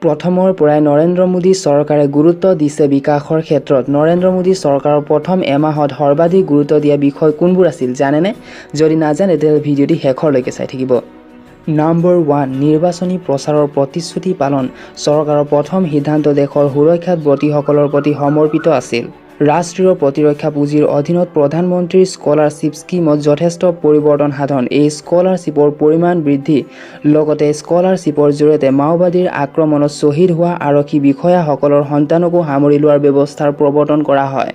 প্ৰথমৰ পৰাই নৰেন্দ্ৰ মোদী চৰকাৰে গুৰুত্ব দিছে বিকাশৰ ক্ষেত্ৰত। নৰেন্দ্ৰ মোদী চৰকাৰৰ প্ৰথম এমাহত সৰ্বাধিক গুৰুত্ব দিয়া বিষয় কোনবোৰ আছিল জানেনে? যদি নাজানে তেতিয়াহ'লে ভিডিঅ'টি শেষৰলৈকে চাই থাকিব। নম্বৰ 1, নিৰ্বাচনী প্ৰচাৰৰ প্ৰতিশ্ৰুতি পালন। চৰকাৰৰ প্ৰথম সিদ্ধান্ত দেশৰ সুৰক্ষাত ব্ৰতীসকলৰ প্ৰতি সমৰ্পিত আছিল। ৰাষ্ট্ৰীয় প্ৰতিৰক্ষা পুঁজিৰ অধীনত প্ৰধানমন্ত্ৰীৰ স্কলাৰশ্বিপ স্কীমত যথেষ্ট পৰিৱৰ্তন সাধন। এই স্কলাৰশ্বিপৰ পৰিমাণ বৃদ্ধি, লগতে স্কলাৰশ্বিপৰ জৰিয়তে মাওবাদীৰ আক্ৰমণত শ্বহীদ হোৱা আৰক্ষী বিষয়াসকলৰ সন্তানকো সামৰি লোৱাৰ ব্যৱস্থাৰ প্ৰৱৰ্তন কৰা হয়।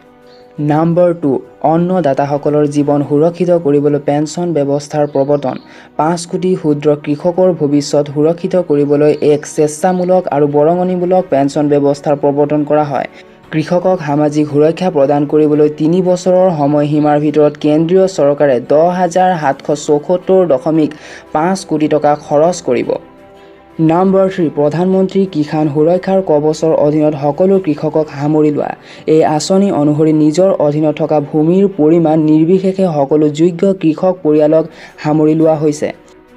নম্বৰ 2, অন্নদাতাসকলৰ জীৱন সুৰক্ষিত কৰিবলৈ পেন্সন ব্যৱস্থাৰ প্ৰৱৰ্তন। 5 কোটি ক্ষুদ্ৰ কৃষকৰ ভৱিষ্যত সুৰক্ষিত কৰিবলৈ এক স্বেচ্ছামূলক আৰু বৰঙনিমূলক পেন্সন ব্যৱস্থাৰ প্ৰৱৰ্তন কৰা হয়। কৃষকক সামাজিক সুৰক্ষা প্ৰদান কৰিবলৈ 3 বছৰৰ সময়সীমাৰ ভিতৰত কেন্দ্ৰীয় চৰকাৰে 10,774.5 কোটি টকা খৰচ কৰিব। নম্বৰ 3, প্ৰধানমন্ত্ৰী কিষাণ সুৰক্ষাৰ কৱচৰ অধীনত সকলো কৃষকক সামৰি লোৱা। এই আঁচনি অনুসৰি নিজৰ অধীনত থকা ভূমিৰ পৰিমাণ নিৰ্বিশেষে সকলো যোগ্য কৃষক পৰিয়ালক সামৰি লোৱা হৈছে।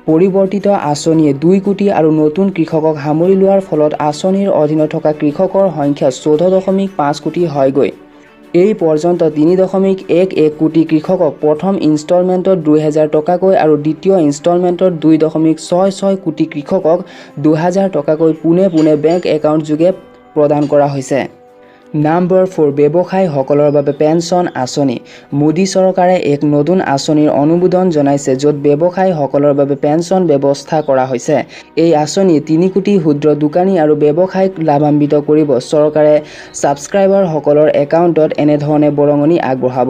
পৰিৱৰ্তিত আঁচনিয়ে 2 কোটি আৰু নতুন কৃষকক সামৰি লোৱাৰ ফলত আঁচনিৰ অধীনত থকা কৃষকৰ সংখ্যা 14.5 কোটি হয়গৈ। এই পৰ্যন্ত 3.11 কোটি কৃষকক প্ৰথম ইনষ্টলমেণ্টত 2,000 টকাকৈ আৰু দ্বিতীয় ইনষ্টলমেণ্টত 2.66 কোটি কৃষকক 2,000 টকাকৈ পোনে পোনে বেংক একাউণ্ট যোগে প্ৰদান কৰা হৈছে। নম্বৰ 4, ব্যৱসায়ীসকলৰ বাবে পেন্সন আঁচনি। মোদী চৰকাৰে এক নতুন আঁচনিৰ অনুমোদন জনাইছে য'ত ব্যৱসায়ীসকলৰ বাবে পেন্সন ব্যৱস্থা কৰা হৈছে। এই আঁচনিয়ে 3 কোটি ক্ষুদ্ৰ দোকানী আৰু ব্যৱসায়ীক লাভান্বিত কৰিব। চৰকাৰে ছাবস্ক্ৰাইবাৰসকলৰ একাউণ্টত এনেধৰণে বৰঙনি আগবঢ়াব।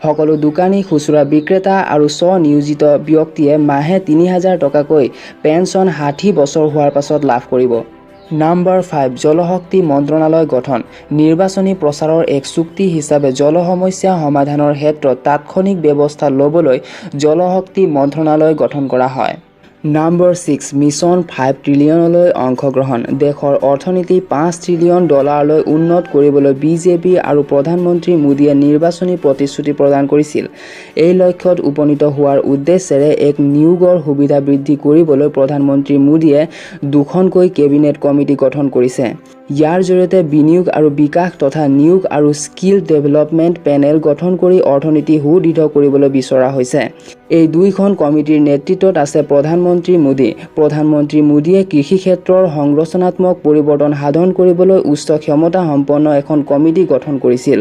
সকলো দোকানী, খুচুৰা বিক্ৰেতা আৰু স্ব-নিয়োজিত ব্যক্তিয়ে মাহে 3,000 টকাকৈ পেন্সন 60 বছৰ হোৱাৰ পাছত লাভ কৰিব। নম্বৰ 5, জলশক্তি মন্ত্ৰণালয় গঠন। নিৰ্বাচনী প্ৰচাৰৰ এক চুক্তি হিচাপে জল সমস্যা সমাধানৰ ক্ষেত্ৰত তাৎক্ষণিক ব্যৱস্থা ল'বলৈ জলশক্তি মন্ত্ৰণালয় গঠন কৰা হয়। নম্বৰ 6, মিছন 5 ট্ৰিলিয়নলৈ অংশগ্ৰহণ। দেশৰ অৰ্থনীতি $5 ট্ৰিলিয়ন লৈ উন্নত কৰিবলৈ বিজেপি আৰু প্ৰধানমন্ত্ৰী মোদীয়ে নিৰ্বাচনী প্ৰতিশ্ৰুতি প্ৰদান কৰিছিল। এই লক্ষ্যত উপনীত হোৱাৰ উদ্দেশ্যেৰে এক নিয়োগৰ সুবিধা বৃদ্ধি কৰিবলৈ প্ৰধানমন্ত্ৰী মোদীয়ে 2খনকৈ কেবিনেট কমিটি গঠন কৰিছে। ইয়াৰ জৰিয়তে বিনিয়োগ আৰু বিকাশ তথা নিয়োগ আৰু স্কিল ডেভেলপমেণ্ট পেনেল গঠন কৰি অৰ্থনীতি সুদৃঢ় কৰিবলৈ বিচৰা হৈছে। এই 2খন কমিটিৰ নেতৃত্বত আছে প্ৰধানমন্ত্ৰী মোদী। প্ৰধানমন্ত্ৰী মোদীয়ে কৃষি ক্ষেত্ৰৰ সংৰচনাত্মক পৰিৱৰ্তন সাধন কৰিবলৈ উচ্চ ক্ষমতা সম্পন্ন এখন কমিটি গঠন কৰিছিল।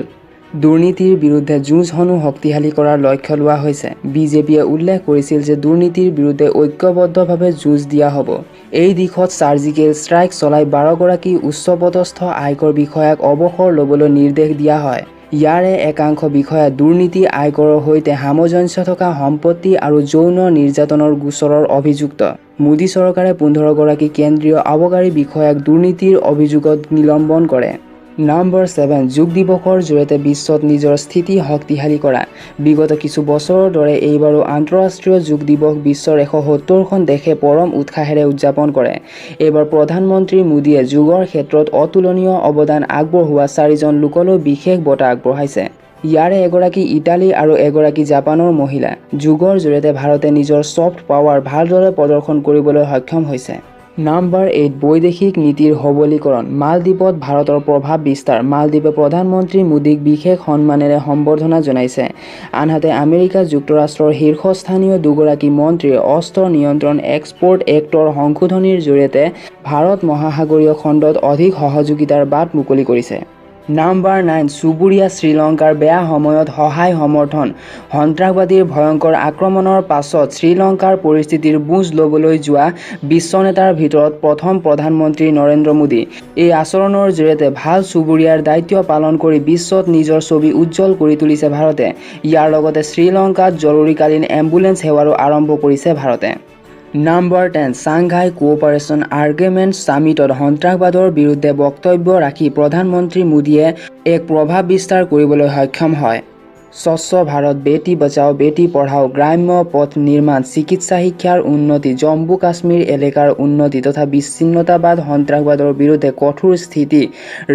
দুৰ্নীতিৰ বিৰুদ্ধে যুঁজখনো শক্তিশালী কৰাৰ লক্ষ্য লোৱা হৈছে। বিজেপিয়ে উল্লেখ কৰিছিল যে দুৰ্নীতিৰ বিৰুদ্ধে ঐক্যবদ্ধভাৱে যুঁজ দিয়া হ'ব। এই দিশত চাৰ্জিকেল ষ্ট্ৰাইক চলাই 12গৰাকী উচ্চপদস্থ আয়কৰ বিষয়াক অৱসৰ ল'বলৈ নিৰ্দেশ দিয়া হয়। ইয়াৰে একাংশ বিষয়া দুৰ্নীতি, আয়কৰৰ সৈতে সামঞ্জস্য থকা সম্পত্তি আৰু যৌন নিৰ্যাতনৰ গোচৰৰ অভিযুক্ত। মোদী চৰকাৰে 15গৰাকী কেন্দ্ৰীয় আবকাৰী বিষয়াক দুৰ্নীতিৰ অভিযোগত নিলম্বন কৰে। নম্বৰ 7, যোগ দিৱসৰ জৰিয়তে বিশ্বত নিজৰ স্থিতি শক্তিশালী কৰা। বিগত কিছু বছৰৰ দৰে এইবাৰো আন্তঃৰাষ্ট্ৰীয় যোগ দিৱস বিশ্বৰ 170খন দেশে পৰম উৎসাহেৰে উদযাপন কৰে। এইবাৰ প্ৰধানমন্ত্ৰী মোদীয়ে যোগৰ ক্ষেত্ৰত অতুলনীয় অৱদান আগবঢ়োৱা 4জন লোকলৈ বিশেষ বঁটা আগবঢ়াইছে। ইয়াৰে এগৰাকী ইটালী আৰু এগৰাকী জাপানৰ মহিলা। যোগৰ জৰিয়তে ভাৰতে নিজৰ ছফ্ট পাৱাৰ ভালদৰে প্ৰদৰ্শন কৰিবলৈ সক্ষম হৈছে। নম্বৰ 8, বৈদেশিক নীতিৰ সবলীকৰণ। মালদ্বীপত ভাৰতৰ প্ৰভাৱ বিস্তাৰ। মালদ্বীপে প্ৰধানমন্ত্ৰী মোদীক বিশেষ সন্মানেৰে সম্বৰ্ধনা জনাইছে। আনহাতে আমেৰিকা যুক্তৰাষ্ট্ৰৰ শীৰ্ষস্থানীয় 2গৰাকী মন্ত্ৰীয়ে অস্ত্ৰ নিয়ন্ত্ৰণ এক্সপৰ্ট এক্টৰ সংশোধনীৰ জৰিয়তে ভাৰত মহাসাগৰীয় খণ্ডত অধিক সহযোগিতাৰ বাট মুকলি কৰিছে। নম্বৰ 9, চুবুৰীয়া শ্ৰীলংকাৰ বেয়া সময়ত সহায় সমৰ্থন। সন্ত্ৰাসবাদীৰ ভয়ংকৰ আক্ৰমণৰ পাছত শ্ৰীলংকাৰ পৰিস্থিতিৰ বুজ ল'বলৈ যোৱা বিশ্ব নেতাৰ ভিতৰত প্ৰথম প্ৰধানমন্ত্ৰী নৰেন্দ্ৰ মোদী। এই আচৰণৰ জৰিয়তে ভাল চুবুৰীয়াৰ দায়িত্ব পালন কৰি বিশ্বত নিজৰ ছবি উজ্জ্বল কৰি তুলিছে ভাৰতে। ইয়াৰ লগতে শ্ৰীলংকাত জৰুৰীকালীন এম্বুলেন্স সেৱাৰো আৰম্ভ কৰিছে ভাৰতে। নম্বৰ 10, ছাংঘাই কোঅপাৰেশ্যন আৰ্গুমেণ্ট ছামিটত সন্ত্ৰাসবাদৰ বিৰুদ্ধে বক্তব্য ৰাখি প্ৰধানমন্ত্ৰী মোদীয়ে এক প্ৰভাৱ বিস্তাৰ কৰিবলৈ সক্ষম হয়। স্বচ্ছ ভাৰত, বেটি বচাও বেটি পঢ়াও, গ্ৰাম্য পথ নিৰ্মাণ, চিকিৎসা শিক্ষাৰ উন্নতি, জম্মু কাশ্মীৰ এলেকাৰ উন্নতি তথা বিচ্ছিন্নতাবাদ, সন্ত্ৰাসবাদৰ বিৰুদ্ধে কঠোৰ স্থিতি,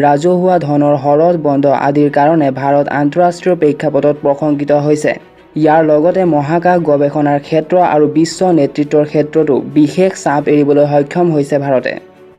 ৰাজহুৱা ধনৰ সৰল বন্ধ আদিৰ কাৰণে ভাৰত আন্তঃৰাষ্ট্ৰীয় প্ৰেক্ষাপটত প্ৰশংসিত হৈছে। ইয়াৰ লগতে মহাকাশ গৱেষণাৰ ক্ষেত্ৰ আৰু বিশ্ব নেতৃত্বৰ ক্ষেত্ৰতো বিশেষ চাপ এৰিবলৈ সক্ষম হৈছে ভাৰতে।